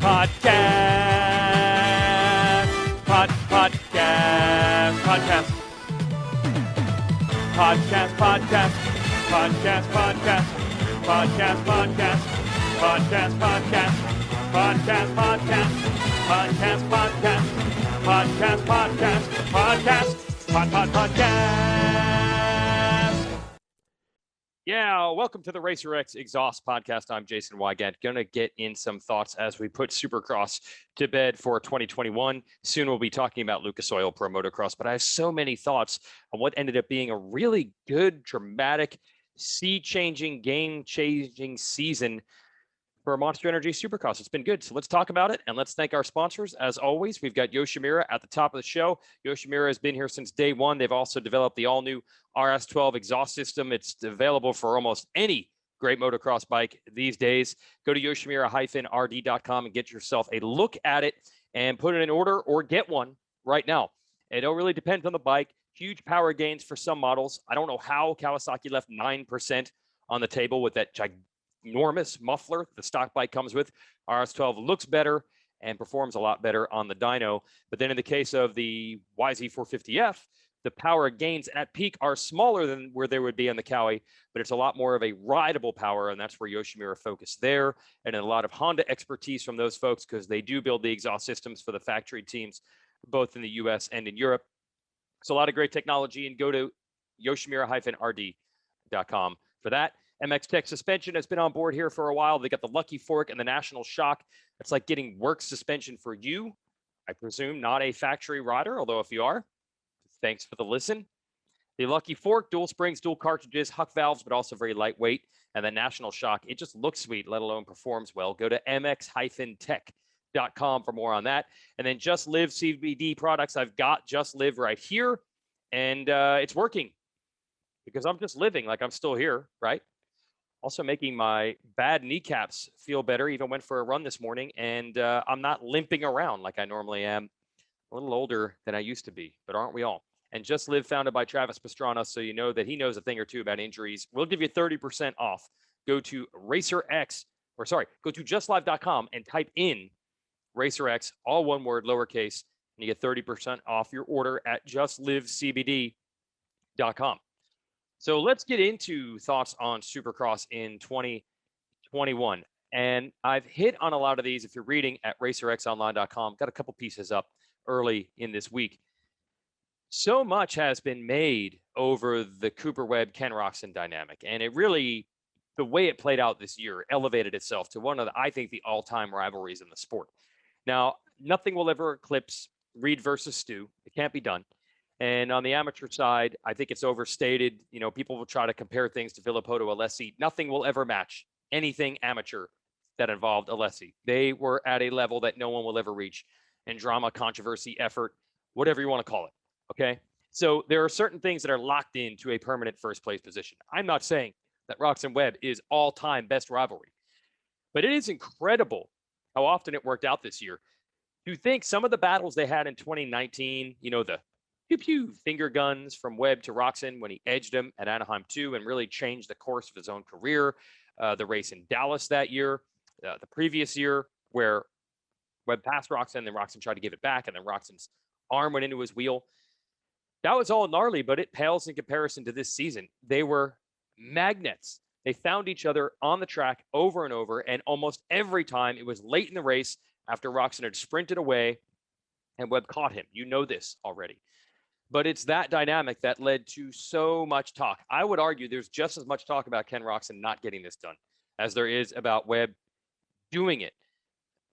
Podcast. Podcast. Podcast. Podcast. Podcast. Podcast. Podcast. Podcast. Podcast. Podcast. Podcast. Podcast. Podcast. Podcast. Podcast. Podcast. Podcast. Podcast. Podcast. Yeah, welcome to the Racer X Exhaust Podcast. I'm Jason Weigandt. Going to get in some thoughts as we put Supercross to bed for 2021. Soon we'll be talking about Lucas Oil Pro Motocross, but I have so many thoughts on what ended up being a really good, dramatic, sea-changing, game-changing season for Monster Energy Supercross. It's been good. So let's talk about it, and let's thank our sponsors. As always, we've got Yoshimura at the top of the show. Yoshimura has been here since day one. They've also developed the all-new RS12 exhaust system. It's available for almost any great motocross bike these days. Go to yoshimura-rd.com and get yourself a look at it and put it in order or get one right now. It all really depends on the bike. Huge power gains for some models. I don't know how Kawasaki left 9% on the table with that enormous muffler the stock bike comes with. RS12 looks better and performs a lot better on the dyno. But then in the case of the YZ450F, the power gains at peak are smaller than where they would be on the Cowie, but it's a lot more of a rideable power, and that's where Yoshimura focused there. And a lot of Honda expertise from those folks because they do build the exhaust systems for the factory teams, both in the US and in Europe. So a lot of great technology, and go to yoshimura-rd.com for that. MX Tech Suspension has been on board here for a while. They got the Lucky Fork and the National Shock. It's like getting work suspension for you. I presume not a factory rider, although if you are, thanks for the listen. The Lucky Fork, dual springs, dual cartridges, huck valves, but also very lightweight. And the National Shock, it just looks sweet, let alone performs well. Go to mx-tech.com for more on that. And then Just Live CBD products. I've got Just Live right here, and it's working because I'm just living like I'm still here, right? Also making my bad kneecaps feel better. Even went for a run this morning, and I'm not limping around like I normally am. A little older than I used to be, but aren't we all? And Just Live, founded by Travis Pastrana, so you know that he knows a thing or two about injuries. We'll give you 30% off. Go to go to justlive.com and type in RacerX, all one word, lowercase, and you get 30% off your order at justlivecbd.com. So let's get into thoughts on Supercross in 2021. And I've hit on a lot of these if you're reading at racerxonline.com. Got a couple pieces up early in this week. So much has been made over the Cooper Webb, Ken Roczen dynamic. And it really, the way it played out this year, elevated itself to one of I think, the all-time rivalries in the sport. Now, nothing will ever eclipse Reed versus Stu. It can't be done. And on the amateur side, I think it's overstated. You know, people will try to compare things to Villopoto Alessi. Nothing will ever match anything amateur that involved Alessi. They were at a level that no one will ever reach in drama, controversy, effort, whatever you want to call it. Okay. So there are certain things that are locked into a permanent first place position. I'm not saying that Roczen Webb is all-time best rivalry, but it is incredible how often it worked out this year. To think some of the battles they had in 2019, you know, the pew-pew finger guns from Webb to Roczen when he edged him at Anaheim 2 and really changed the course of his own career. The race in Dallas that year, the previous year where Webb passed Roczen, then Roczen tried to give it back, and then Roczen's arm went into his wheel. That was all gnarly, but it pales in comparison to this season. They were magnets. They found each other on the track over and over, and almost every time it was late in the race after Roczen had sprinted away and Webb caught him. You know this already. But it's that dynamic that led to so much talk. I would argue there's just as much talk about Ken Roczen not getting this done as there is about Webb doing it.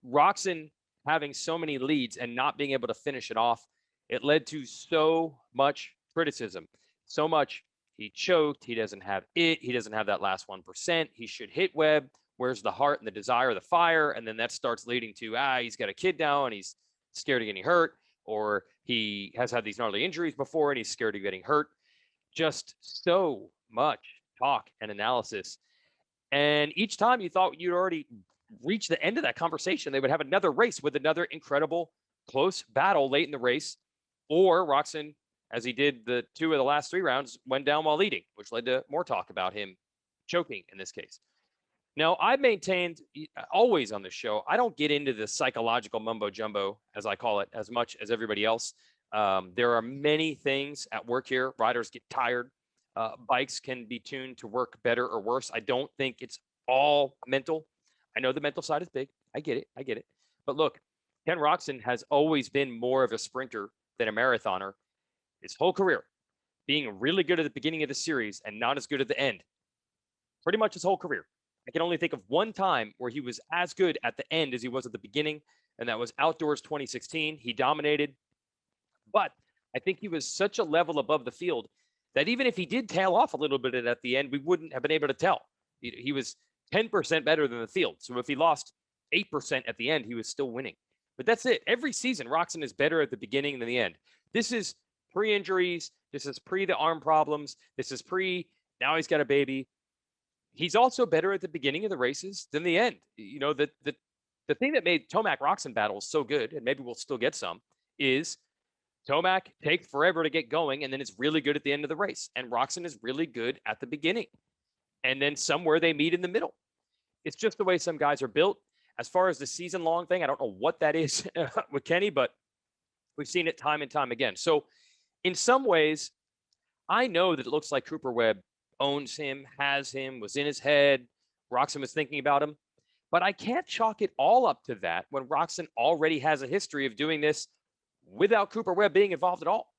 Roczen having so many leads and not being able to finish it off, it led to so much criticism. So much, he choked, he doesn't have it, he doesn't have that last 1%, he should hit Webb, where's the heart and the desire, the fire? And then that starts leading to, he's got a kid now and he's scared of getting hurt. Or he has had these gnarly injuries before and he's scared of getting hurt. Just so much talk and analysis. And each time you thought you'd already reached the end of that conversation, they would have another race with another incredible close battle late in the race. Or Roczen, as he did the 2 of the last 3 rounds, went down while leading, which led to more talk about him choking in this case. Now, I maintained always on the show, I don't get into the psychological mumbo jumbo, as I call it, as much as everybody else. There are many things at work here. Riders get tired. Bikes can be tuned to work better or worse. I don't think it's all mental. I know the mental side is big. I get it. I get it. But look, Ken Roczen has always been more of a sprinter than a marathoner his whole career, being really good at the beginning of the series and not as good at the end. Pretty much his whole career. I can only think of one time where he was as good at the end as he was at the beginning, and that was Outdoors 2016. He dominated, but I think he was such a level above the field that even if he did tail off a little bit at the end, we wouldn't have been able to tell. He was 10% better than the field. So if he lost 8% at the end, he was still winning. But that's it. Every season, Roczen is better at the beginning than the end. This is pre-injuries. This is pre the arm problems. This is pre, now he's got a baby. He's also better at the beginning of the races than the end. You know, the thing that made Tomac Roczen battles so good, and maybe we'll still get some, is Tomac takes forever to get going, and then it's really good at the end of the race. And Roczen is really good at the beginning. And then somewhere they meet in the middle. It's just the way some guys are built. As far as the season-long thing, I don't know what that is with Kenny, but we've seen it time and time again. So in some ways, I know that it looks like Cooper Webb owns him, has him, was in his head. Roczen was thinking about him. But I can't chalk it all up to that when Roczen already has a history of doing this without Cooper Webb being involved at all.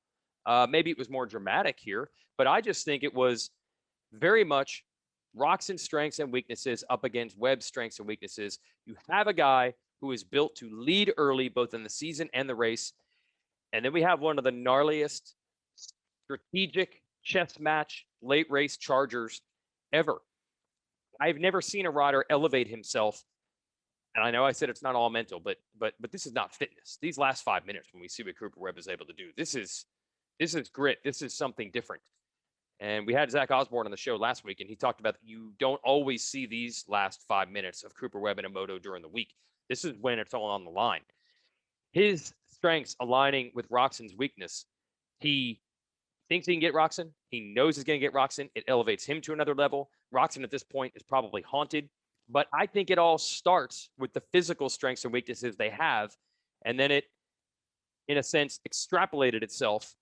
Maybe it was more dramatic here, but I just think it was very much Roczen's strengths and weaknesses up against Webb's strengths and weaknesses. You have a guy who is built to lead early, both in the season and the race. And then we have one of the gnarliest strategic chess match late race chargers ever. I've never seen a rider elevate himself. And I know I said it's not all mental, but this is not fitness. These last 5 minutes when we see what Cooper Webb is able to do, this is grit. This is something different. And we had Zach Osborne on the show last week, and he talked about you don't always see these last 5 minutes of Cooper Webb in a moto during the week. This is when it's all on the line. His strengths aligning with Roczen's weakness. He thinks he can get Roczen. He knows he's going to get Roczen. It elevates him to another level. Roczen at this point is probably haunted. But I think it all starts with the physical strengths and weaknesses they have. And then it, in a sense, extrapolated itself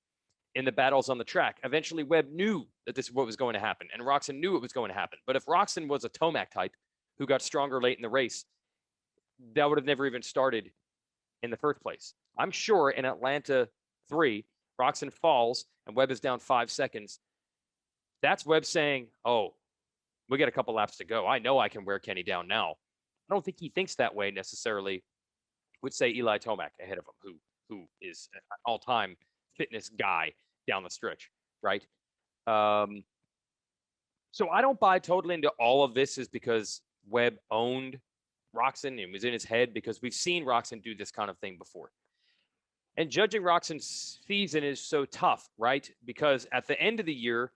in the battles on the track. Eventually, Webb knew that this is what was going to happen, and Roczen knew it was going to happen. But if Roczen was a Tomac type who got stronger late in the race, that would have never even started in the first place. I'm sure in Atlanta 3, Roczen falls and Webb is down 5 seconds. That's Webb saying, oh, we got a couple laps to go. I know I can wear Kenny down now. I don't think he thinks that way necessarily. Would say Eli Tomac ahead of him, who is an all-time fitness guy down the stretch, right? So I don't buy totally into all of this is because Webb owned Roczen and was in his head, because we've seen Roczen do this kind of thing before. And judging Roczen's season is so tough, right? Because at the end of the year,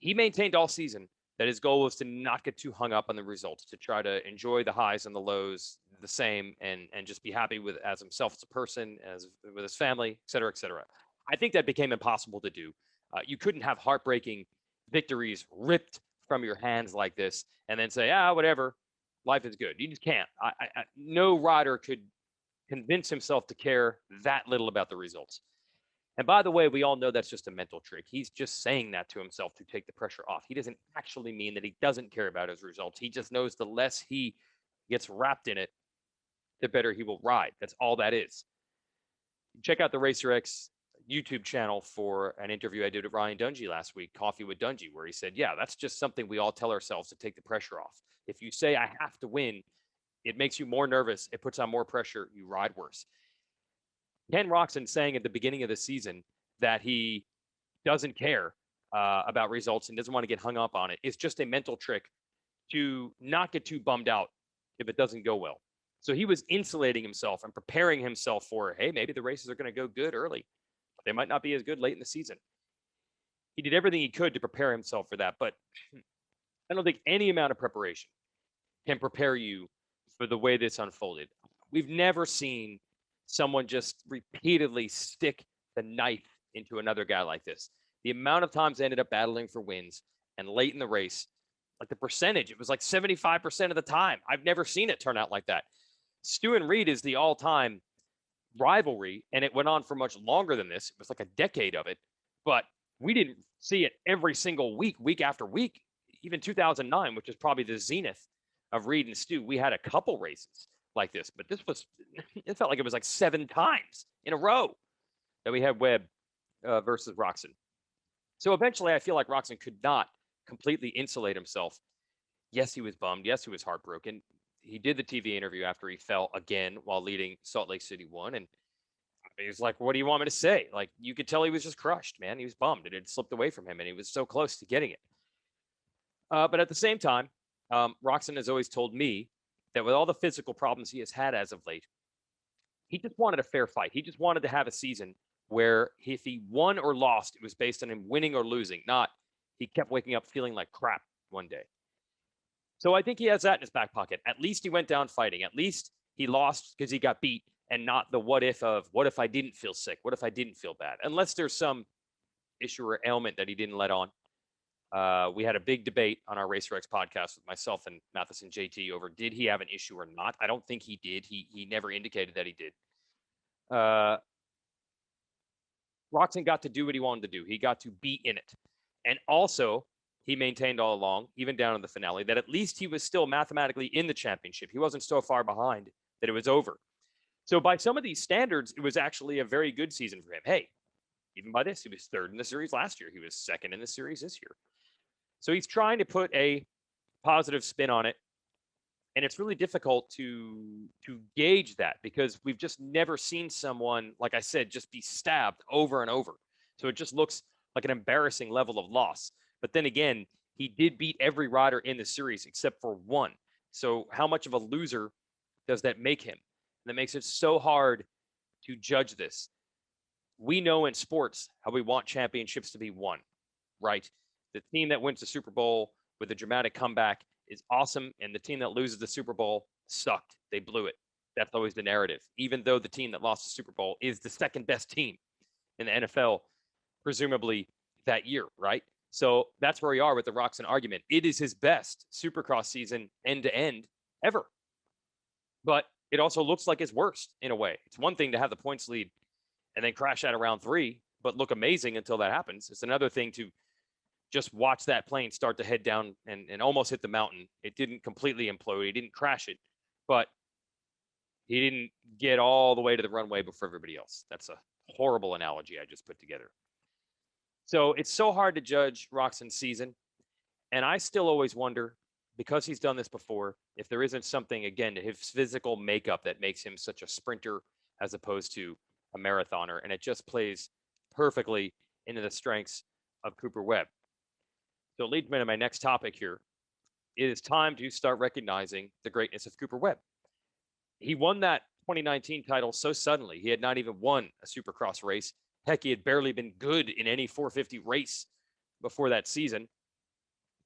he maintained all season that his goal was to not get too hung up on the results, to try to enjoy the highs and the lows the same, and just be happy with as himself as a person, as with his family, et cetera, et cetera. I think that became impossible to do. You couldn't have heartbreaking victories ripped from your hands like this and then say, whatever, life is good. You just can't. No rider could convince himself to care that little about the results. And by the way, we all know that's just a mental trick. He's just saying that to himself to take the pressure off. He doesn't actually mean that he doesn't care about his results. He just knows the less he gets wrapped in it, the better he will ride. That's all that is. Check out the Racer X YouTube channel for an interview I did with Ryan Dungey last week, Coffee with Dungey, where he said, yeah, that's just something we all tell ourselves to take the pressure off. If you say, I have to win, it makes you more nervous. It puts on more pressure. You ride worse. Ken Roczen saying at the beginning of the season that he doesn't care about results and doesn't want to get hung up on it is just a mental trick to not get too bummed out if it doesn't go well. So he was insulating himself and preparing himself for, hey, maybe the races are going to go good early, but they might not be as good late in the season. He did everything he could to prepare himself for that, but I don't think any amount of preparation can prepare you for the way this unfolded. We've never seen someone just repeatedly stick the knife into another guy like this. The amount of times they ended up battling for wins and late in the race, Like the percentage, it was like 75% of the time. I've never seen it turn out like that. Stu and Reed is the all-time rivalry, and it went on for much longer than this. It was like a decade of it, but we didn't see it every single week, week after week. Even 2009, which is probably the zenith of Reed and Stu, we had a couple races like this, but this was, it felt like it was like 7 times in a row that we had Webb versus Roczen. So eventually, I feel like Roczen could not completely insulate himself. Yes, he was bummed. Yes, he was heartbroken. He did the TV interview after he fell again while leading Salt Lake City 1. And he was like, what do you want me to say? Like, you could tell he was just crushed, man. He was bummed. It had slipped away from him, and he was so close to getting it. But at the same time, Roczen has always told me that with all the physical problems he has had as of late, he just wanted a fair fight. He just wanted to have a season where if he won or lost, it was based on him winning or losing, not he kept waking up feeling like crap one day. So I think he has that in his back pocket. At least he went down fighting. At least he lost because he got beat, and not the what if of what if I didn't feel sick? What if I didn't feel bad? Unless there's some issue or ailment that he didn't let on. We had a big debate on our Racer X podcast with myself and Matheson JT over did he have an issue or not. I don't think he did. He never indicated that he did. Roczen got to do what he wanted to do. He got to be in it. And also, he maintained all along, even down in the finale, that at least he was still mathematically in the championship. He wasn't so far behind that it was over. So by some of these standards, it was actually a very good season for him. Hey, even by this, he was 3rd in the series last year. He was 2nd in the series this year. So he's trying to put a positive spin on it. And it's really difficult to gauge that because we've just never seen someone, like I said, just be stabbed over and over. So it just looks like an embarrassing level of loss. But then again, he did beat every rider in the series except for one. So how much of a loser does that make him? And that makes it so hard to judge this. We know in sports how we want championships to be won, right? The team that wins the Super Bowl with a dramatic comeback is awesome, and the team that loses the Super Bowl sucked. They blew it. That's always the narrative, even though the team that lost the Super Bowl is the second best team in the NFL, presumably that year, right? So that's where we are with the Roczen argument. It is his best Supercross season end to end ever. But it also looks like his worst in a way. It's one thing to have the points lead and then crash out around 3, but look amazing until that happens. It's another thing to just watch that plane start to head down and almost hit the mountain. It didn't completely implode. He didn't crash it, but he didn't get all the way to the runway before everybody else. That's a horrible analogy I just put together. So it's so hard to judge Roczen's season. And I still always wonder, because he's done this before, if there isn't something, again, to his physical makeup that makes him such a sprinter as opposed to a marathoner. And it just plays perfectly into the strengths of Cooper Webb. So it leads me to my next topic here. It is time to start recognizing the greatness of Cooper Webb. He won that 2019 title so suddenly. He had not even won a Supercross race. Heck, he had barely been good in any 450 race before that season.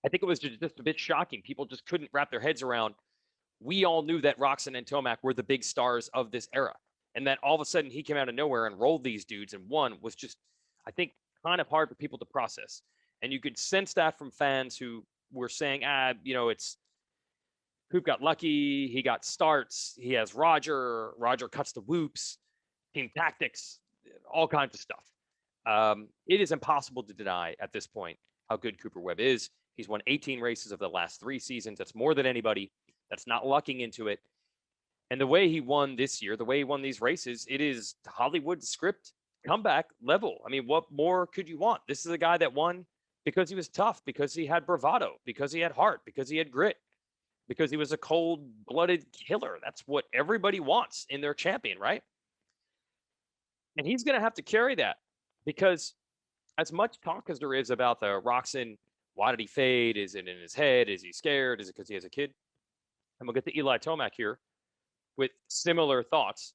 I think it was just a bit shocking. People just couldn't wrap their heads around. We all knew that Roczen and Tomac were the big stars of this era. And that all of a sudden he came out of nowhere and rolled these dudes and won was just, I think, kind of hard for people to process. And you could sense that from fans who were saying, it's Coop got lucky. He got starts. He has Roger. Roger cuts the whoops, team tactics, all kinds of stuff. It is impossible to deny at this point how good Cooper Webb is. He's won 18 races of the last 3 seasons. That's more than anybody. That's not lucking into it. And the way he won this year, the way he won these races, it is Hollywood script comeback level. I mean, what more could you want? This is a guy that won because he was tough, because he had bravado, because he had heart, because he had grit, because he was a cold-blooded killer. That's what everybody wants in their champion, right? And he's going to have to carry that because as much talk as there is about the Roczen, why did he fade? Is it in his head? Is he scared? Is it because he has a kid? And we'll get to Eli Tomac here with similar thoughts.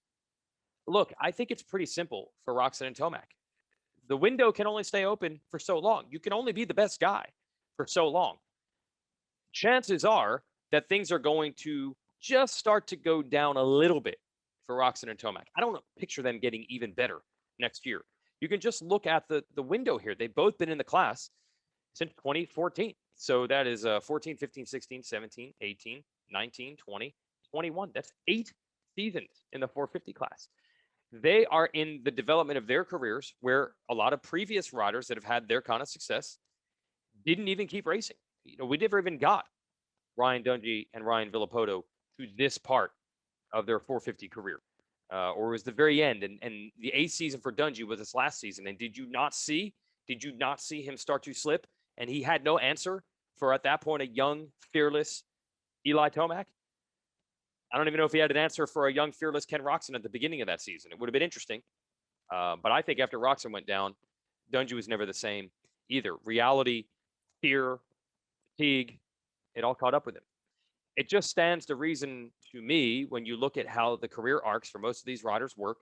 Look, I think it's pretty simple for Roczen and Tomac. The window can only stay open for so long. You can only be the best guy for so long. Chances are that things are going to just start to go down a little bit for Roczen and Tomac. I don't picture them getting even better next year. You can just look at the window here. They've both been in the class since 2014, So that is 14, 15, 16, 17, 18, 19, 20, 21. That's 8 seasons in the 450 class. They are in the development of their careers where a lot of previous riders that have had their kind of success didn't even keep racing. We never even got Ryan Dungey and Ryan Villapoto to this part of their 450 career, or it was the very end. And the 8th season for Dungey was his last season. And did you not see him start to slip? And he had no answer for, at that point, a young, fearless Eli Tomac. I don't even know if he had an answer for a young, fearless Ken Roczen at the beginning of that season. It would have been interesting. But I think after Roczen went down, Dungey was never the same either. Reality, fear, fatigue, it all caught up with him. It just stands to reason to me, when you look at how the career arcs for most of these riders work,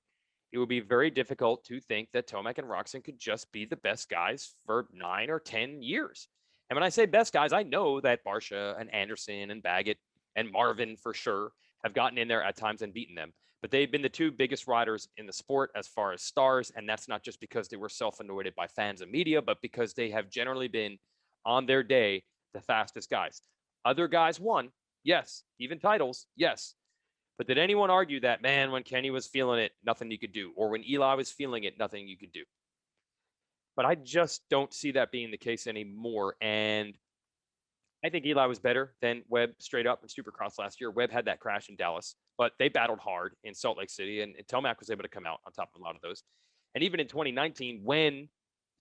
it would be very difficult to think that Tomac and Roczen could just be the best guys for 9 or 10 years. And when I say best guys, I know that Barcia and Anderson and Baggett and Marvin for sure have gotten in there at times and beaten them. But they've been the 2 biggest riders in the sport as far as stars. And that's not just because they were self-anointed by fans and media, but because they have generally been, on their day, the fastest guys. Other guys won, yes. Even titles, yes. But did anyone argue that, man, when Kenny was feeling it, nothing you could do? Or when Eli was feeling it, nothing you could do? But I just don't see that being the case anymore. And I think Eli was better than Webb straight up in Supercross last year. Webb had that crash in Dallas, but they battled hard in Salt Lake City, and Tomac was able to come out on top of a lot of those. And even in 2019, when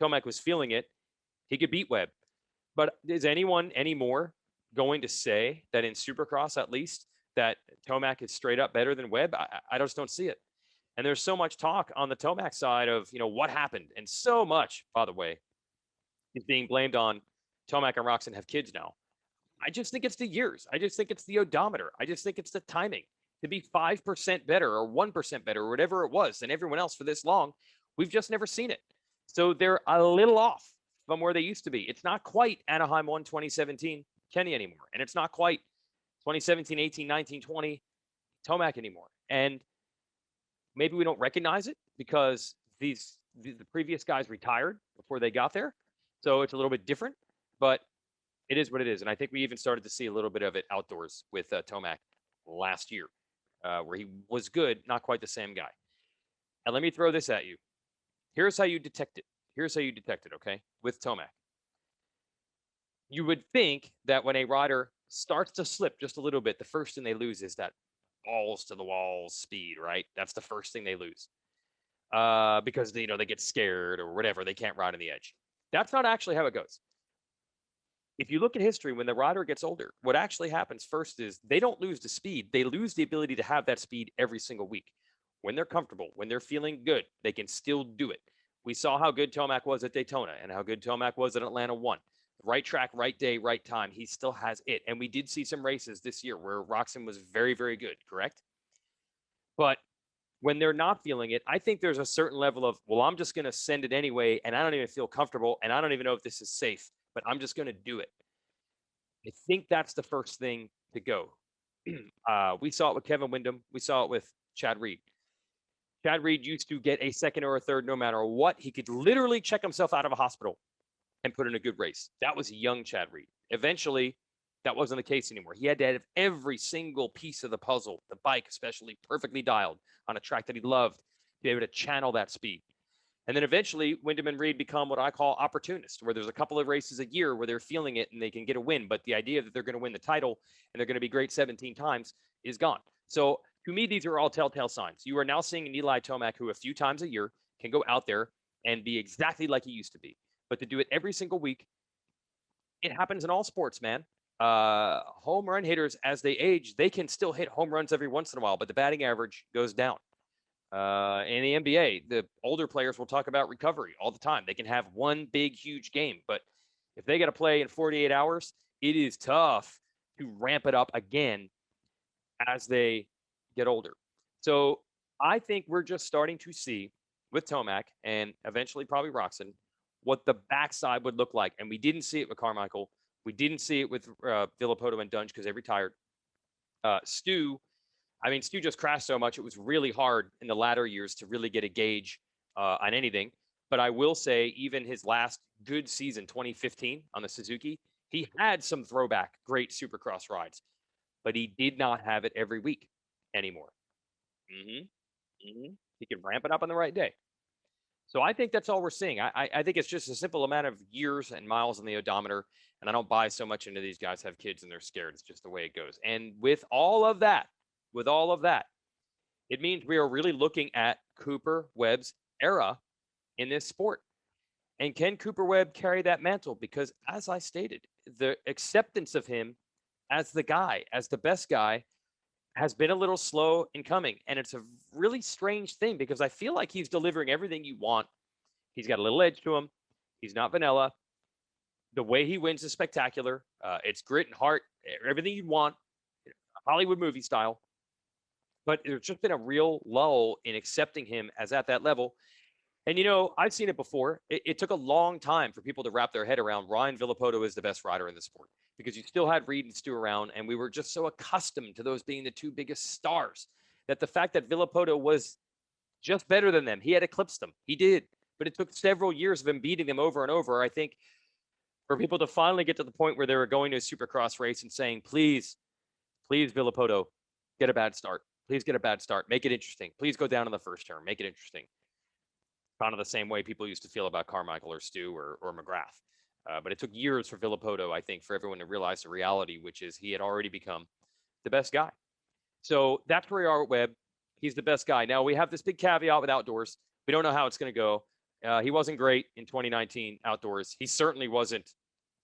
Tomac was feeling it, he could beat Webb. But is anyone anymore going to say that in Supercross, at least, that Tomac is straight up better than Webb? I just don't see it. And there's so much talk on the Tomac side of, what happened. And so much, by the way, is being blamed on Tomac and Roczen have kids now. I just think it's the years. I just think it's the odometer. I just think it's the timing. To be 5% better or 1% better or whatever it was than everyone else for this long, we've just never seen it. So they're a little off from where they used to be. It's not quite Anaheim 1 2017 Kenny anymore. And it's not quite 2017, 18, 19, 20 Tomac anymore. And maybe we don't recognize it because the previous guys retired before they got there. So it's a little bit different, but it is what it is. And I think we even started to see a little bit of it outdoors with Tomac last year, where he was good, not quite the same guy. And let me throw this at you. Here's how you detect it. Okay? With Tomac. You would think that when a rider starts to slip just a little bit, the first thing they lose is that balls to the wall speed, right? That's the first thing they lose. Because they get scared or whatever, they can't ride on the edge. That's not actually how it goes. If you look at history, when the rider gets older, what actually happens first is they don't lose the speed. They lose the ability to have that speed every single week. When they're comfortable, when they're feeling good, they can still do it. We saw how good Tomac was at Daytona and how good Tomac was at Atlanta 1. Right track, right day, right time. He still has it. And we did see some races this year where Roczen was very, very good, correct? But when they're not feeling it, I think there's a certain level of, well, I'm just going to send it anyway, and I don't even feel comfortable, and I don't even know if this is safe, but I'm just going to do it. I think that's the first thing to go. We saw it with Kevin Windham. We saw it with Chad Reed. Chad Reed used to get a second or a third no matter what. He could literally check himself out of a hospital and put in a good race. That was young Chad Reed. Eventually, that wasn't the case anymore. He had to have every single piece of the puzzle, the bike especially, perfectly dialed on a track that he loved, to be able to channel that speed. And then eventually, Windham and Reed become what I call opportunists, where there's a couple of races a year where they're feeling it and they can get a win. But the idea that they're going to win the title and they're going to be great 17 times is gone. So to me, these are all telltale signs. You are now seeing an Eli Tomac who a few times a year can go out there and be exactly like he used to be. But to do it every single week, it happens in all sports, man. Home run hitters, as they age, they can still hit home runs every once in a while, but the batting average goes down. In the NBA, the older players will talk about recovery all the time. They can have one big, huge game, but if they got to play in 48 hours, it is tough to ramp it up again as they get older. So I think we're just starting to see with Tomac and eventually probably Roczen what the backside would look like. And we didn't see it with Carmichael. We didn't see it with Villapoto and Dunge because they retired. Stu just crashed so much. It was really hard in the latter years to really get a gauge on anything. But I will say, even his last good season, 2015 on the Suzuki, He had some throwback great Supercross rides, but he did not have it every week anymore. He can ramp it up on the right day. So I think that's all we're seeing. I think it's just a simple amount of years and miles on the odometer. And I don't buy so much into these guys have kids and they're scared. It's just the way it goes. And with all of that, it means we are really looking at Cooper Webb's era in this sport. And can Cooper Webb carry that mantle? Because as I stated, the acceptance of him as the guy, as the best guy, has been a little slow in coming. And it's a really strange thing because I feel like he's delivering everything you want. He's got a little edge to him. He's not vanilla. The way he wins is spectacular. It's grit and heart, everything you want, Hollywood movie style. But there's just been a real lull in accepting him as at that level. And, I've seen it before. It took a long time for people to wrap their head around Ryan Villopoto is the best rider in the sport because you still had Reed and Stu around, and we were just so accustomed to those being the two biggest stars that the fact that Villopoto was just better than them, he had eclipsed them. He did. But it took several years of him beating them over and over, I think, for people to finally get to the point where they were going to a Supercross race and saying, please, please, Villopoto, get a bad start. Please get a bad start. Make it interesting. Please go down in the first turn. Make it interesting. Kind of the same way people used to feel about Carmichael or Stu or McGrath. But it took years for Villopoto, I think, for everyone to realize the reality, which is he had already become the best guy. So that's where we are at Webb. He's the best guy. Now, we have this big caveat with outdoors. We don't know how it's going to go. He wasn't great in 2019 outdoors. He certainly wasn't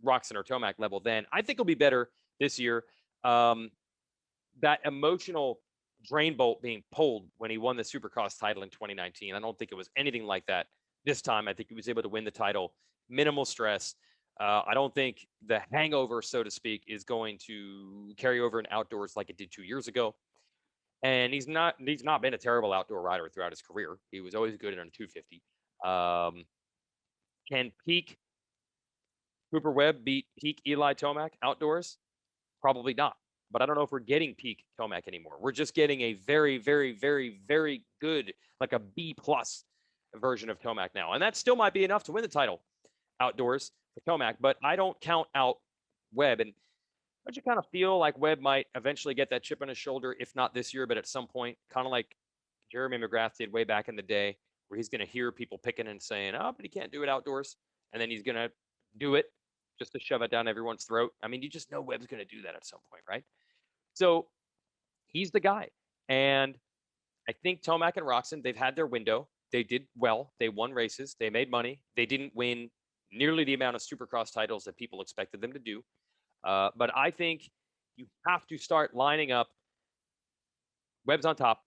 Roczen or Tomac level then. I think he'll be better this year. That emotional drain bolt being pulled when he won the Supercross title in 2019. I don't think it was anything like that this time. I think he was able to win the title, minimal stress. I don't think the hangover, so to speak, is going to carry over in outdoors like it did 2 years ago. And he's not been a terrible outdoor rider throughout his career. He was always good in a 250. Can peak Cooper Webb beat peak Eli Tomac outdoors? Probably not. But I don't know if we're getting peak Tomac anymore. We're just getting a very, very, very, very good, like a B plus version of Tomac now. And that still might be enough to win the title outdoors for Tomac, but I don't count out Webb. And don't you kind of feel like Webb might eventually get that chip on his shoulder, if not this year, but at some point, kind of like Jeremy McGrath did way back in the day, where he's going to hear people picking and saying, oh, but he can't do it outdoors. And then he's going to do it just to shove it down everyone's throat. I mean, you just know Webb's going to do that at some point, right? So he's the guy. And I think Tomac and Roczen, they've had their window. They did well. They won races. They made money. They didn't win nearly the amount of Supercross titles that people expected them to do. But I think you have to start lining up. Webb's on top.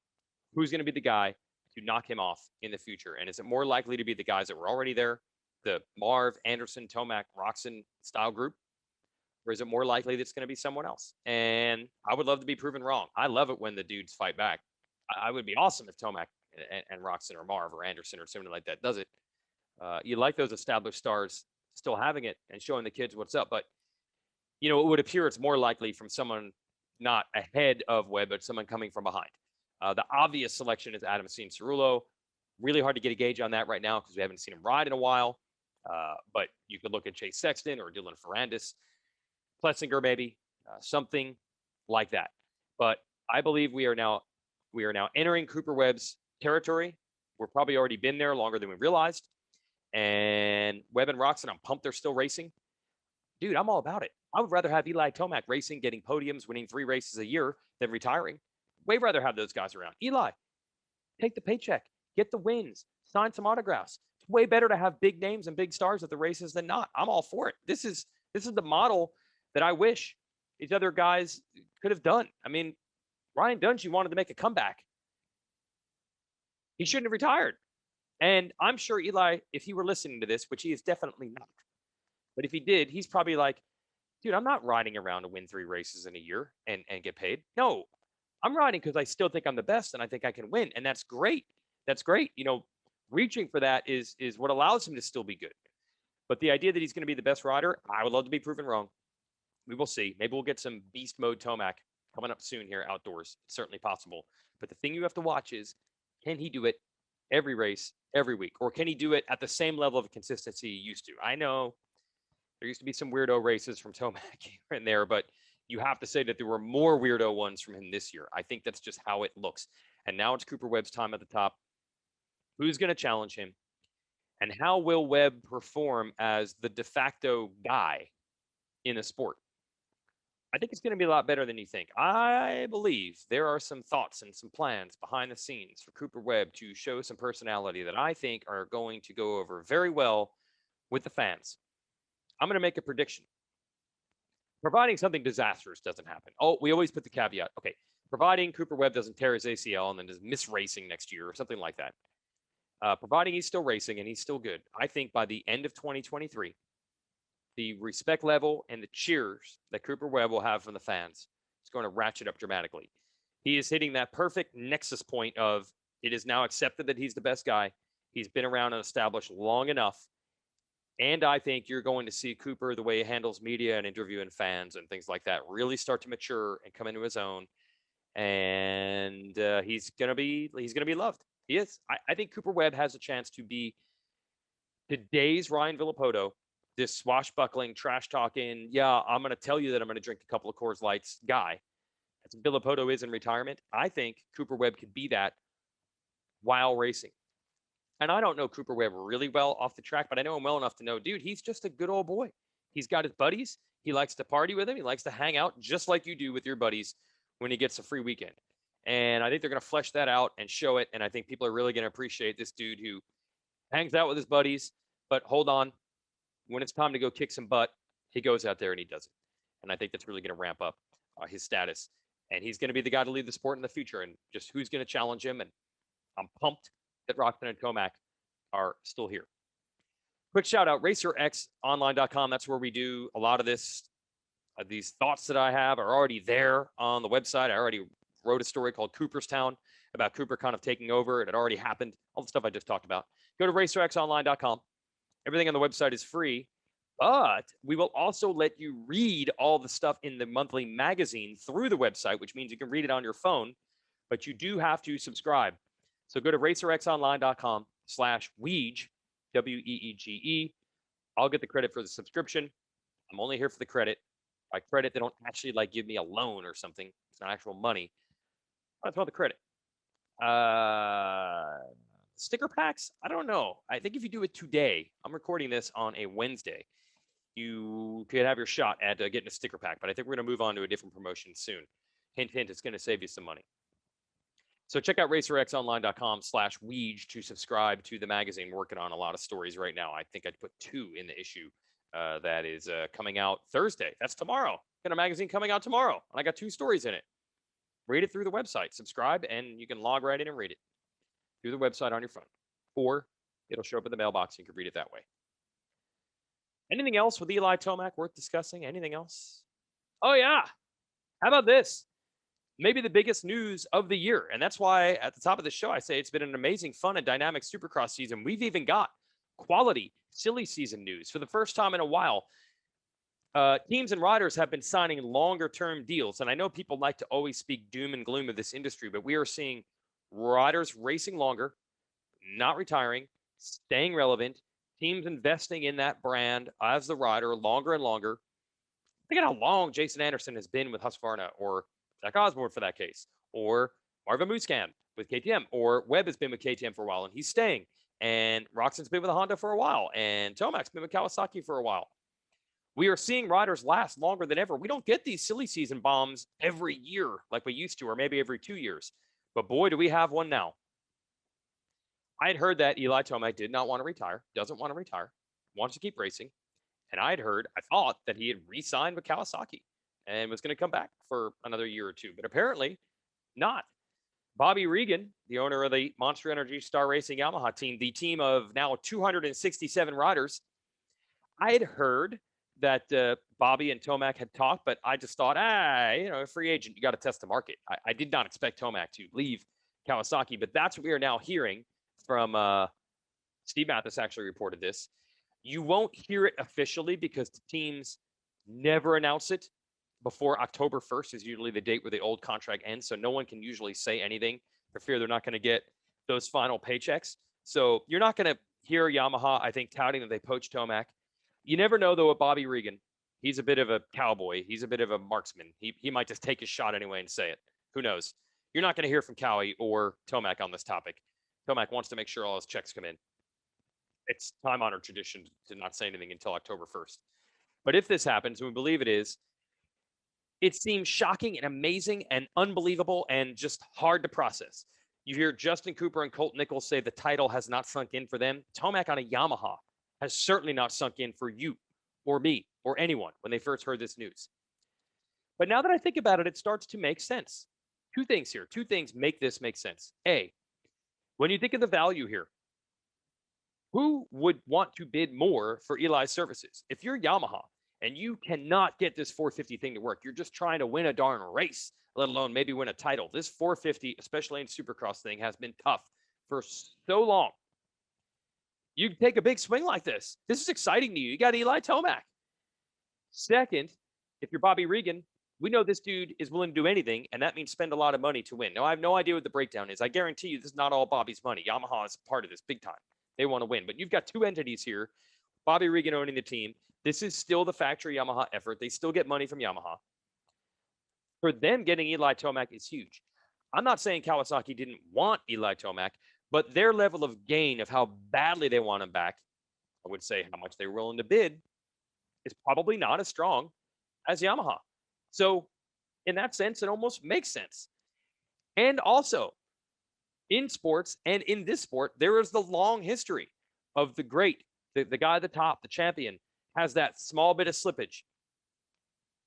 Who's going to be the guy to knock him off in the future? And is it more likely to be the guys that were already there, the Marv, Anderson, Tomac, Roczen style group? Or is it more likely that it's going to be someone else? And I would love to be proven wrong. I love it when the dudes fight back. I would be awesome if Tomac and Roczen or Marv or Anderson or something like that does it. You like those established stars still having it and showing the kids what's up. But, it would appear it's more likely from someone not ahead of Webb, but someone coming from behind. The obvious selection is Adam Cianciarulo. Really hard to get a gauge on that right now because we haven't seen him ride in a while. But you could look at Chase Sexton or Dylan Ferrandis. Plessinger, maybe something like that. But I believe we are now entering Cooper Webb's territory. We're probably already been there longer than we realized. And Webb and Roczen, I'm pumped they're still racing. Dude, I'm all about it. I would rather have Eli Tomac racing, getting podiums, winning 3 races a year than retiring. Way rather have those guys around. Eli, take the paycheck, get the wins, sign some autographs. It's way better to have big names and big stars at the races than not. I'm all for it. This is the model that I wish these other guys could have done. I mean, Ryan Dungey wanted to make a comeback. He shouldn't have retired. And I'm sure Eli, if he were listening to this, which he is definitely not, but if he did, he's probably like, dude, I'm not riding around to win 3 races in a year and get paid. No, I'm riding because I still think I'm the best and I think I can win. And that's great. That's great. Reaching for that is what allows him to still be good. But the idea that he's going to be the best rider, I would love to be proven wrong. We will see. Maybe we'll get some beast mode Tomac coming up soon here outdoors. It's certainly possible. But the thing you have to watch is, can he do it every race, every week? Or can he do it at the same level of consistency he used to? I know There used to be some weirdo races from Tomac here and there, but you have to say that there were more weirdo ones from him this year. I think that's just how it looks. And now it's Cooper Webb's time at the top. Who's going to challenge him? And how will Webb perform as the de facto guy in the sport? I think it's going to be a lot better than you think. I believe there are some thoughts and some plans behind the scenes for Cooper Webb to show some personality that I think are going to go over very well with the fans. I'm going to make a prediction. Providing something disastrous doesn't happen. Oh, we always put the caveat. Okay, providing Cooper Webb doesn't tear his ACL and then just miss racing next year or something like that. Providing he's still racing and he's still good, I think by the end of 2023, the respect level and the cheers that Cooper Webb will have from the fans is going to ratchet up dramatically. He is hitting that perfect nexus point of it is now accepted that he's the best guy. He's been around and established long enough. And I think you're going to see Cooper, the way he handles media and interviewing fans and things like that, really start to mature and come into his own. And he's gonna be loved. He is. I think Cooper Webb has a chance to be today's Ryan Villapoto, this swashbuckling, trash talking. Yeah, I'm going to tell you that I'm going to drink a couple of Coors Lights guy. That's what Villapoto is in retirement. I think Cooper Webb could be that while racing. And I don't know Cooper Webb really well off the track, but I know him well enough to know, dude, he's just a good old boy. He's got his buddies. He likes to party with them. He likes to hang out just like you do with your buddies when he gets a free weekend. And I think they're going to flesh that out and show it. And I think people are really going to appreciate this dude who hangs out with his buddies. But hold on, when it's time to go kick some butt, he goes out there and he does it. And I think that's really going to ramp up his status. And he's going to be the guy to lead the sport in the future. And just who's going to challenge him. And I'm pumped that Roczen and Tomac are still here. Quick shout out, racerxonline.com. That's where we do a lot of this. These thoughts that I have are already there on the website. I already wrote a story called Cooperstown about Cooper kind of taking over. It had already happened. All the stuff I just talked about. Go to racerxonline.com. Everything on the website is free, but we will also let you read all the stuff in the monthly magazine through the website, which means you can read it on your phone, but you do have to subscribe. So go to racerxonline.com/Weege, W-E-E-G-E. I'll get the credit for the subscription. I'm only here for the credit. By credit, they don't actually like give me a loan or something. It's not actual money. That's all the credit. Sticker packs? I don't know. I think if you do it today, I'm recording this on a Wednesday, you could have your shot at getting a sticker pack, but I think we're going to move on to a different promotion soon. Hint, hint, it's going to save you some money. So check out racerxonline.com/Weege to subscribe to the magazine. We're working on a lot of stories right now. I think I'd put 2 in the issue that is coming out Thursday. That's tomorrow. Got a magazine coming out tomorrow, and I got 2 stories in it. Read it through the website. Subscribe, and you can log right in and read it through the website on your phone. Or it'll show up in the mailbox. You can read it that way. Anything else with Eli Tomac worth discussing? Anything else? Oh, yeah. How about this? Maybe the biggest news of the year. And that's why at the top of the show, I say it's been an amazing, fun, and dynamic Supercross season. We've even got quality, silly season news for the first time in a while. Teams and riders have been signing longer-term deals. And I know people like to always speak doom and gloom of this industry, but we are seeing riders racing longer, not retiring, staying relevant, teams investing in that brand as the rider longer and longer. Look at how long Jason Anderson has been with Husqvarna, or Zach Osborne for that case, or Marvin Musquin with KTM, or Webb has been with KTM for a while and he's staying, and Roczen's been with a Honda for a while, and Tomac's been with Kawasaki for a while. We are seeing riders last longer than ever. We don't get these silly season bombs every year like we used to, or maybe every 2 years. But boy, do we have one now. I had heard that Eli Tomac did not want to retire, doesn't want to retire, wants to keep racing. And I thought that he had re-signed with Kawasaki and was going to come back for another year or 2, but apparently not. Bobby Regan, the owner of the Monster Energy Star Racing Yamaha team, the team of now 267 riders, I had heard that Bobby and Tomac had talked, but I just thought, a free agent, you got to test the market. I did not expect Tomac to leave Kawasaki, but that's what we are now hearing from Steve Mathis actually reported this. You won't hear it officially because the teams never announce it before October 1st is usually the date where the old contract ends. So no one can usually say anything for fear they're not going to get those final paychecks. So you're not going to hear Yamaha, I think, touting that they poached Tomac. You never know, though, with Bobby Regan. He's a bit of a cowboy. He's a bit of a marksman. He might just take his shot anyway and say it. Who knows? You're not going to hear from Cowie or Tomac on this topic. Tomac wants to make sure all his checks come in. It's time-honored tradition to not say anything until October 1st. But if this happens, and we believe it is, it seems shocking and amazing and unbelievable and just hard to process. You hear Justin Cooper and Colt Nichols say the title has not sunk in for them. Tomac on a Yamaha has certainly not sunk in for you or me or anyone when they first heard this news. But now that I think about it, it starts to make sense. Two things here. Two things make this make sense. A, when you think of the value here, who would want to bid more for Eli's services? If you're Yamaha and you cannot get this 450 thing to work, you're just trying to win a darn race, let alone maybe win a title. This 450, especially in Supercross thing, has been tough for so long. You take a big swing like this. This is exciting to you. You got Eli Tomac. Second, if you're Bobby Regan, we know this dude is willing to do anything, and that means spend a lot of money to win. Now, I have no idea what the breakdown is. I guarantee you this is not all Bobby's money. Yamaha is part of this big time. They want to win. But you've got two entities here, Bobby Regan owning the team. This is still the factory Yamaha effort. They still get money from Yamaha. For them, getting Eli Tomac is huge. I'm not saying Kawasaki didn't want Eli Tomac, but their level of gain of how badly they want him back, I would say how much they're willing to bid, is probably not as strong as Yamaha. So in that sense, it almost makes sense. And also, in sports and in this sport, there is the long history of the great, the guy at the top, the champion, has that small bit of slippage.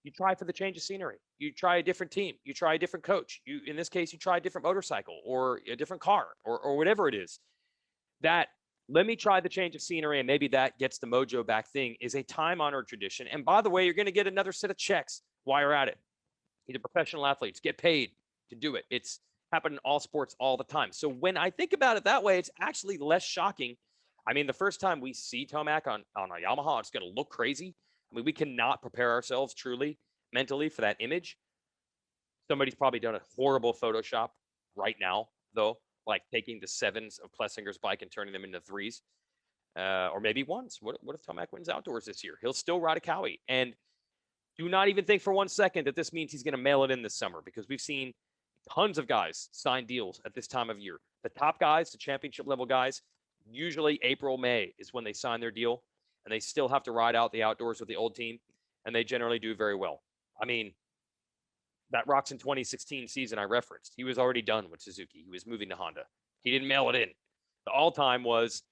You try for the change of scenery. You try a different team. You try a different coach. You, in this case, you try a different motorcycle or a different car or whatever it is. That let me try the change of scenery and maybe that gets the mojo back thing is a time-honored tradition. And by the way, you're going to get another set of checks while you're at it. Either professional athletes get paid to do it. It's happened in all sports all the time. So when I think about it that way, it's actually less shocking. I mean, the first time we see Tomac on a Yamaha, it's going to look crazy. I mean, we cannot prepare ourselves truly mentally for that image. Somebody's probably done a horrible Photoshop right now, though, like taking the sevens of Plessinger's bike and turning them into threes, or maybe ones. What if Tomac wins outdoors this year? He'll still ride a Cowie. And do not even think for 1 second that this means he's going to mail it in this summer, because we've seen tons of guys sign deals at this time of year. The top guys, the championship level guys, usually April, May is when they sign their deal, and they still have to ride out the outdoors with the old team, and they generally do very well. I mean, that Roczen 2016 season I referenced, he was already done with Suzuki. He was moving to Honda. He didn't mail it in. The all-time was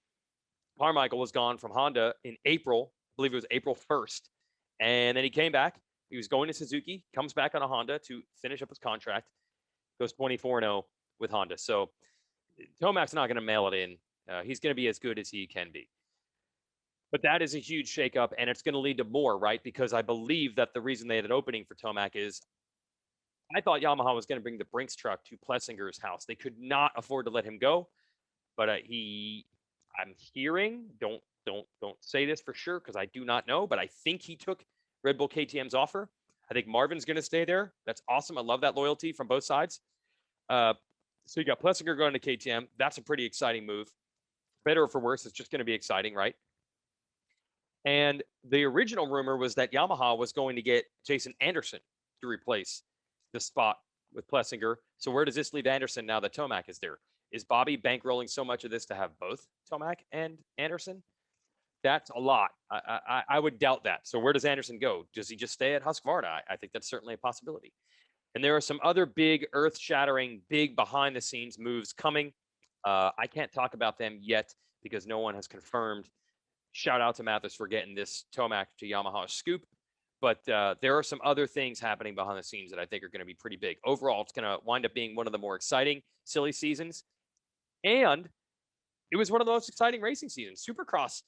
Carmichael was gone from Honda in April. I believe it was April 1st. And then he came back. He was going to Suzuki, comes back on a Honda to finish up his contract, goes 24-0 with Honda. So Tomac's not going to mail it in. He's going to be as good as he can be. But that is a huge shakeup, and it's going to lead to more, right? Because I believe that the reason they had an opening for Tomac is I thought Yamaha was going to bring the Brinks truck to Plessinger's house. They could not afford to let him go, but I'm hearing, don't say this for sure because I do not know, but I think he took Red Bull KTM's offer. I think Marvin's going to stay there. That's awesome. I love that loyalty from both sides. So you got Plessinger going to KTM. That's a pretty exciting move. Better or for worse, it's just going to be exciting, right? And the original rumor was that Yamaha was going to get Jason Anderson to replace the spot with Plessinger. So where does this leave Anderson now that Tomac is there? Is Bobby bankrolling so much of this to have both Tomac and Anderson? That's a lot. I would doubt that. So where does Anderson go? Does he just stay at Husqvarna? I think that's certainly a possibility. And there are some other big earth-shattering, big behind-the-scenes moves coming. I can't talk about them yet because no one has confirmed. Shout out to Mathis for getting this Tomac to Yamaha scoop. But there are some other things happening behind the scenes that I think are going to be pretty big. Overall, it's going to wind up being one of the more exciting silly seasons. And it was one of the most exciting racing seasons. Supercross,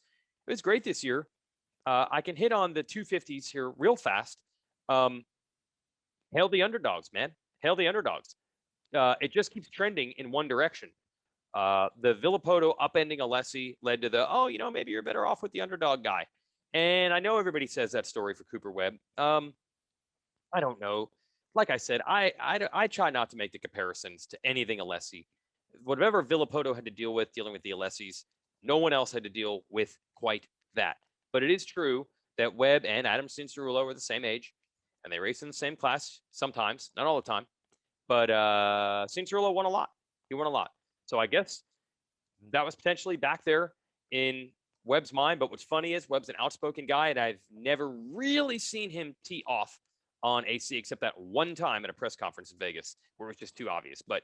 it was great this year. I can hit on the 250s here real fast. Hail the underdogs, man. Hail the underdogs. It just keeps trending in one direction. The Villapoto upending Alessi led to the, maybe you're better off with the underdog guy. And I know everybody says that story for Cooper Webb. I don't know. Like I said, I try not to make the comparisons to anything Alessi. Whatever Villapoto had to deal with, dealing with the Alessis, no one else had to deal with quite that. But it is true that Webb and Adam Cincerulo are the same age, and they race in the same class sometimes, not all the time. But Cincerulo won a lot. He won a lot. So I guess that was potentially back there in Webb's mind. But what's funny is Webb's an outspoken guy, and I've never really seen him tee off on AC except that one time at a press conference in Vegas where it was just too obvious. But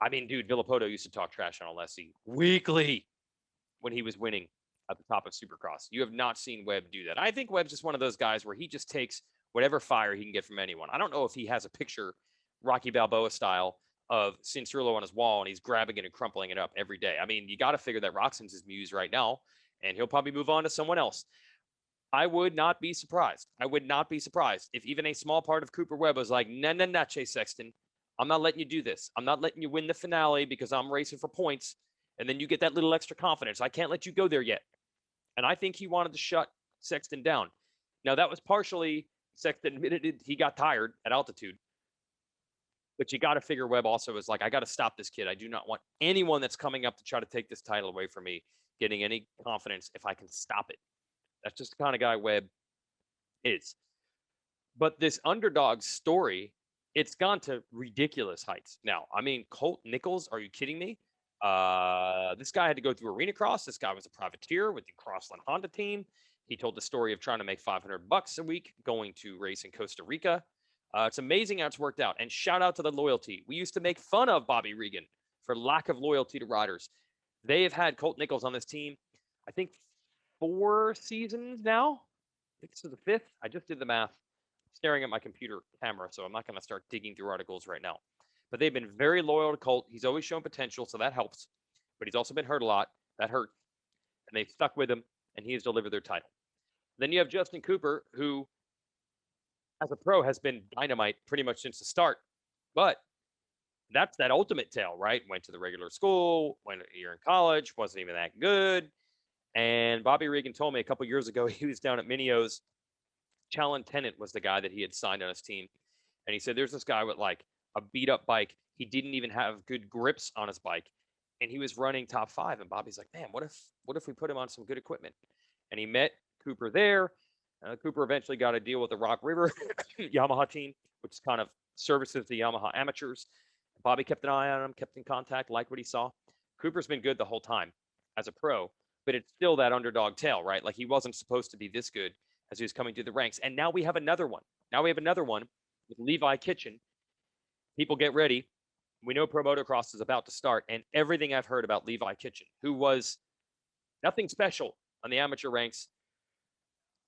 I mean, dude, Villapoto used to talk trash on Alessi weekly when he was winning at the top of Supercross. You have not seen Webb do that. I think Webb's just one of those guys where he just takes whatever fire he can get from anyone. I don't know if he has a picture, Rocky Balboa style, of Cincerulo on his wall and he's grabbing it and crumpling it up every day. I mean, you got to figure that Roczen's his muse right now, and he'll probably move on to someone else. I would not be surprised. I would not be surprised if even a small part of Cooper Webb was like, nah, Chase Sexton. I'm not letting you do this. I'm not letting you win the finale because I'm racing for points. And then you get that little extra confidence. I can't let you go there yet. And I think he wanted to shut Sexton down. Now, that was partially, Sexton admitted he got tired at altitude. But you got to figure Webb also was like, I got to stop this kid. I do not want anyone that's coming up to try to take this title away from me getting any confidence if I can stop it. That's just the kind of guy Webb is. But this underdog story, it's gone to ridiculous heights. Now, I mean, Colt Nichols, are you kidding me? This guy had to go through arena cross. This guy was a privateer with the Crossland Honda team. He told the story of trying to make $500 a week going to race in Costa Rica. It's amazing how it's worked out. And shout out to the loyalty. We used to make fun of Bobby Weigandt for lack of loyalty to riders. They have had Colt Nichols on this team, I think, 4 seasons now. I think this is the 5th. I just did the math. I'm staring at my computer camera, so I'm not going to start digging through articles right now. But they've been very loyal to Colt. He's always shown potential, so that helps. But he's also been hurt a lot. That hurt. And they've stuck with him, and he has delivered their title. Then you have Justin Cooper, who, as a pro, has been dynamite pretty much since the start. But that's that ultimate tale, right? Went to the regular school, went a year in college, wasn't even that good. And Bobby Weigandt told me a couple years ago he was down at Minio's. Challen Tennant was the guy that he had signed on his team. And he said, there's this guy with like a beat up bike. He didn't even have good grips on his bike. And he was running top 5. And Bobby's like, man, what if we put him on some good equipment? And he met Cooper there. Cooper eventually got a deal with the Rock River Yamaha team, which kind of services the Yamaha amateurs. Bobby kept an eye on him, kept in contact, liked what he saw. Cooper's been good the whole time as a pro, but it's still that underdog tale, right? Like he wasn't supposed to be this good as he was coming through the ranks. And now we have another one. Now we have another one with Levi Kitchen. People get ready. We know Pro Motocross is about to start, and everything I've heard about Levi Kitchen, who was nothing special on the amateur ranks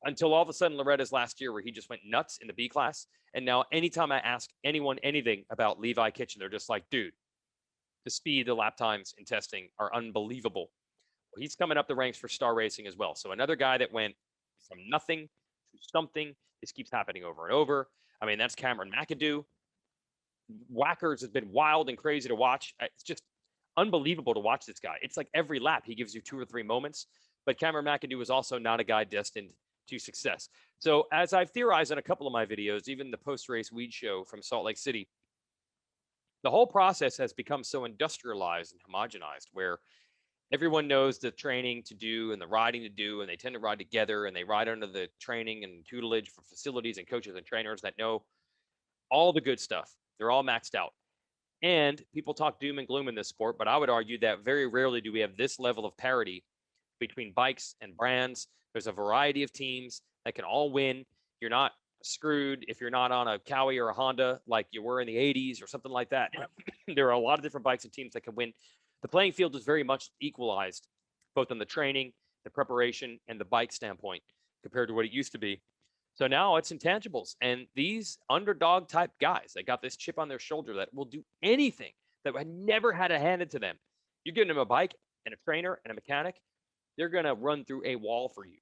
until all of a sudden Loretta's last year where he just went nuts in the B class. And now anytime I ask anyone anything about Levi Kitchen, they're just like, dude, the speed, the lap times in testing are unbelievable. Well, he's coming up the ranks for Star Racing as well. So another guy that went from nothing to something. This keeps happening over and over. I mean, that's Cameron McAdoo. Whackers has been wild and crazy to watch. It's just unbelievable to watch this guy. It's like every lap he gives you 2 or 3 moments. But Cameron McAdoo is also not a guy destined to success. So as I've theorized in a couple of my videos, even the post-race weed show from Salt Lake City, the whole process has become so industrialized and homogenized where everyone knows the training to do and the riding to do, and they tend to ride together and they ride under the training and tutelage for facilities and coaches and trainers that know all the good stuff. They're all maxed out. And people talk doom and gloom in this sport, but I would argue that very rarely do we have this level of parity between bikes and brands. There's a variety of teams that can all win. You're not screwed if you're not on a Cowie or a Honda like you were in the 80s or something like that. There are a lot of different bikes and teams that can win. The playing field is very much equalized, both on the training, the preparation, and the bike standpoint compared to what it used to be. So now it's intangibles. And these underdog type guys, they got this chip on their shoulder that will do anything that had never had it handed to them. You're giving them a bike and a trainer and a mechanic, they're going to run through a wall for you.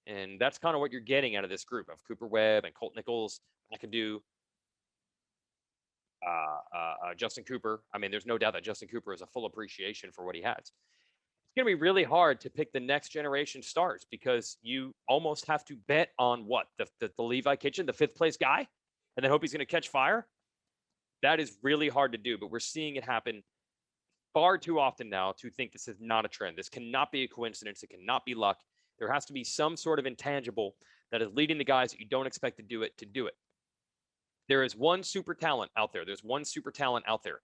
And that's kind of what you're getting out of this group of Cooper Webb and Colt Nichols, McAdoo, Justin Cooper. I mean, there's no doubt that Justin Cooper is a full appreciation for what he has. It's going to be really hard to pick the next generation stars because you almost have to bet on what? The Levi Kitchen, the 5th place guy, and then hope he's going to catch fire. That is really hard to do, but we're seeing it happen far too often now to think this is not a trend. This cannot be a coincidence. It cannot be luck. There has to be some sort of intangible that is leading the guys that you don't expect to do it. There is one super talent out there. There's one super talent out there,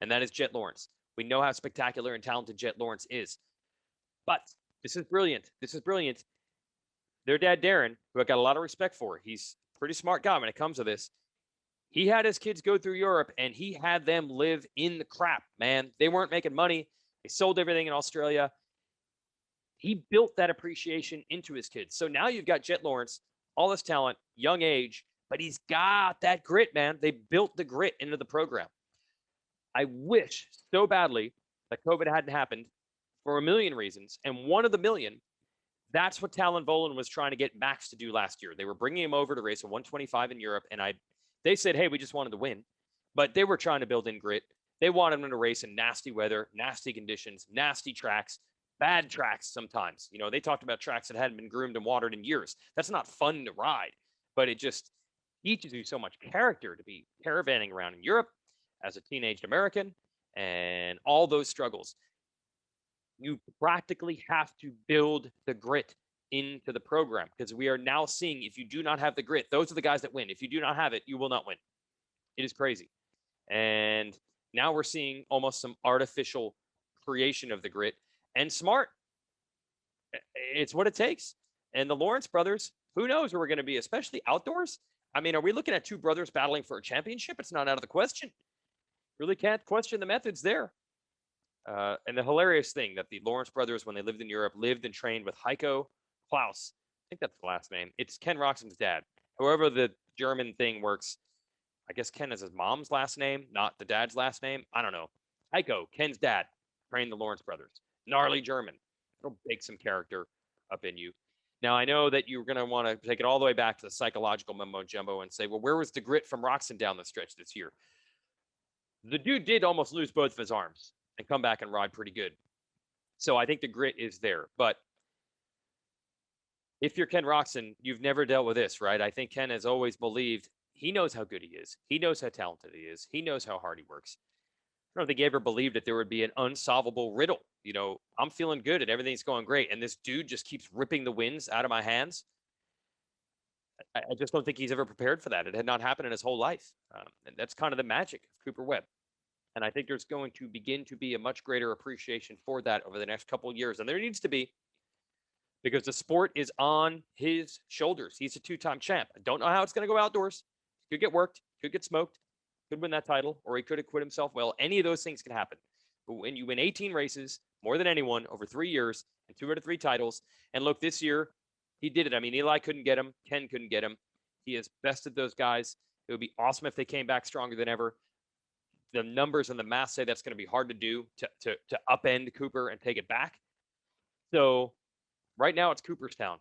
and that is Jet Lawrence. We know how spectacular and talented Jet Lawrence is. But this is brilliant. Their dad, Darren, who I got a lot of respect for, he's a pretty smart guy when it comes to this. He had his kids go through Europe, and he had them live in the crap, man. They weren't making money. They sold everything in Australia. He built that appreciation into his kids. So now you've got Jet Lawrence, all this talent, young age, but he's got that grit, man. They built the grit into the program. I wish so badly that COVID hadn't happened for a million reasons. And one of the million, that's what Talon Volan was trying to get Max to do last year. They were bringing him over to race a 125 in Europe. And they said, hey, we just wanted to win. But they were trying to build in grit. They wanted him to race in nasty weather, nasty conditions, nasty tracks, bad tracks sometimes. You know, they talked about tracks that hadn't been groomed and watered in years. That's not fun to ride, but it just teaches you so much character to be caravanning around in Europe as a teenaged American and all those struggles. You practically have to build the grit into the program because we are now seeing if you do not have the grit, those are the guys that win. If you do not have it, you will not win. It is crazy. And now we're seeing almost some artificial creation of the grit and smart. It's what it takes. And the Lawrence brothers, who knows where we're going to be, especially outdoors. I mean, are we looking at two brothers battling for a championship? It's not out of the question. Really can't question the methods there. And the hilarious thing that the Lawrence brothers, when they lived in Europe, lived and trained with Heiko Klaus. I think that's the last name. It's Ken Roczen's dad. However the German thing works, I guess Ken is his mom's last name, not the dad's last name. I don't know. Heiko, Ken's dad, trained the Lawrence brothers. Gnarly German. It'll bake some character up in you. Now, I know that you're going to want to take it all the way back to the psychological mumbo jumbo and say, well, where was the grit from Roczen down the stretch this year? The dude did almost lose both of his arms and come back and ride pretty good. So I think the grit is there. But if you're Ken Roczen, you've never dealt with this, right? I think Ken has always believed he knows how good he is. He knows how talented he is. He knows how hard he works. I don't think he ever believed that there would be an unsolvable riddle. You know, I'm feeling good and everything's going great. And this dude just keeps ripping the wins out of my hands. I just don't think he's ever prepared for that. It had not happened in his whole life. And that's kind of the magic of Cooper Webb. And I think there's going to begin to be a much greater appreciation for that over the next couple of years. And there needs to be, because the sport is on his shoulders. He's a two-time champ. I don't know how it's going to go outdoors. He could get worked, could get smoked, could win that title, or he could have quit himself. Well, any of those things can happen. But when you win 18 races, more than anyone, over 3 years, and 2 out of 3 titles, and look, this year, he did it. I mean, Eli couldn't get him. Ken couldn't get him. He has bested those guys. It would be awesome if they came back stronger than ever. The numbers and the math say that's going to be hard to do to upend Cooper and take it back. So right now it's Cooperstown.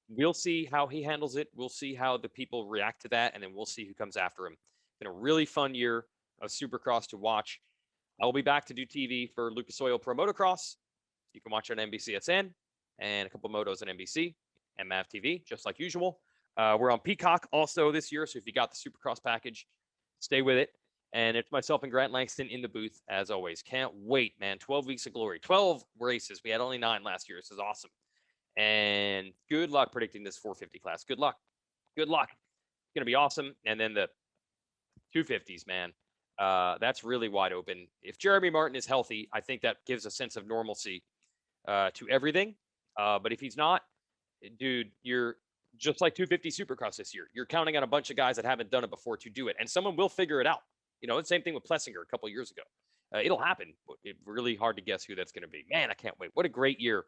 We'll see how he handles it. We'll see how the people react to that, and then we'll see who comes after him. It's been a really fun year of Supercross to watch. I will be back to do TV for Lucas Oil Pro Motocross. You can watch it on NBCSN and a couple of motos on NBC and MAV TV, just like usual. We're on Peacock also this year, so if you got the Supercross package, stay with it. And it's myself and Grant Langston in the booth, as always. Can't wait, man. 12 weeks of glory. 12 races. We had only 9 last year. This is awesome. And good luck predicting this 450 class. Good luck. Good luck. It's going to be awesome. And then the 250s, man. That's really wide open. If Jeremy Martin is healthy, I think that gives a sense of normalcy to everything. But if he's not, dude, you're just like 250 Supercross this year. You're counting on a bunch of guys that haven't done it before to do it. And someone will figure it out. You know, the same thing with Plessinger a couple of years ago. It'll happen. But it's really hard to guess who that's going to be. Man, I can't wait. What a great year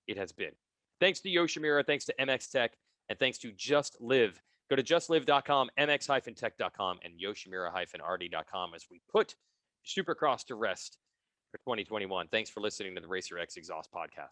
it has been. Thanks to Yoshimura. Thanks to MX Tech. And thanks to Just Live. Go to justlive.com, mx-tech.com, and yoshimura-rd.com as we put Supercross to rest for 2021. Thanks for listening to the Racer X Exhaust podcast.